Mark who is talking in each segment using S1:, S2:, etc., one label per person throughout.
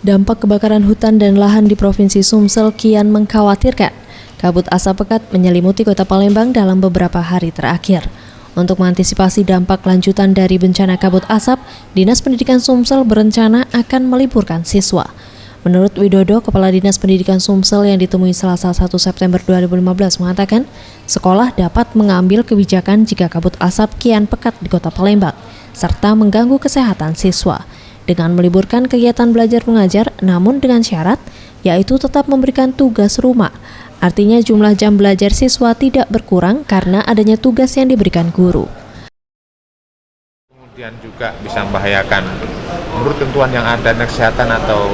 S1: Dampak kebakaran hutan dan lahan di Provinsi Sumsel kian mengkhawatirkan. Kabut asap pekat menyelimuti Kota Palembang dalam beberapa hari terakhir. Untuk mengantisipasi dampak lanjutan dari bencana kabut asap, Dinas Pendidikan Sumsel berencana akan meliburkan siswa. Menurut Widodo, Kepala Dinas Pendidikan Sumsel yang ditemui Selasa 1 September 2015 mengatakan, sekolah dapat mengambil kebijakan jika kabut asap kian pekat di Kota Palembang, serta mengganggu kesehatan siswa, dengan meliburkan kegiatan belajar mengajar, namun dengan syarat, yaitu tetap memberikan tugas rumah. Artinya jumlah jam belajar siswa tidak berkurang karena adanya tugas yang diberikan guru.
S2: Kemudian juga bisa membahayakan menurut ketentuan yang ada dan kesehatan atau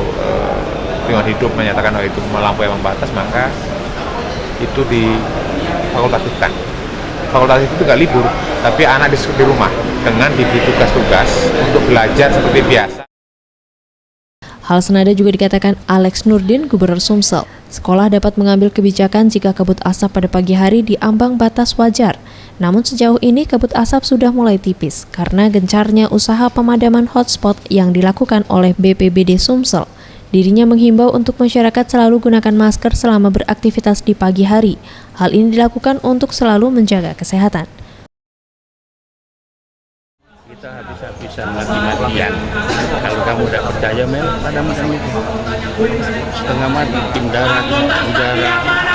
S2: lingkungan hidup menyatakan bahwa itu melampaui ambang batas, maka itu difakultatifkan. Fakultatif itu nggak libur, tapi anak di rumah dengan diberi tugas-tugas untuk belajar seperti biasa.
S1: Hal senada juga dikatakan Alex Nurdin, Gubernur Sumsel. Sekolah dapat mengambil kebijakan jika kabut asap pada pagi hari di ambang batas wajar. Namun sejauh ini kabut asap sudah mulai tipis karena gencarnya usaha pemadaman hotspot yang dilakukan oleh BPBD Sumsel. Dirinya menghimbau untuk masyarakat selalu gunakan masker selama beraktivitas di pagi hari. Hal ini dilakukan untuk selalu menjaga kesehatan.
S3: Kita habis-habisan mati-matian. Kalau kamu tidak percaya, Mel, padamkan itu. Setengah mati, tim darat, udara,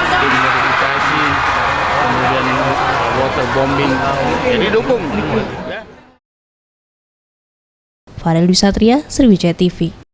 S3: tim modifikasi, kemudian waterbombing. Jadi dukung.
S1: Farel Dwi Satria, Sriwijaya TV.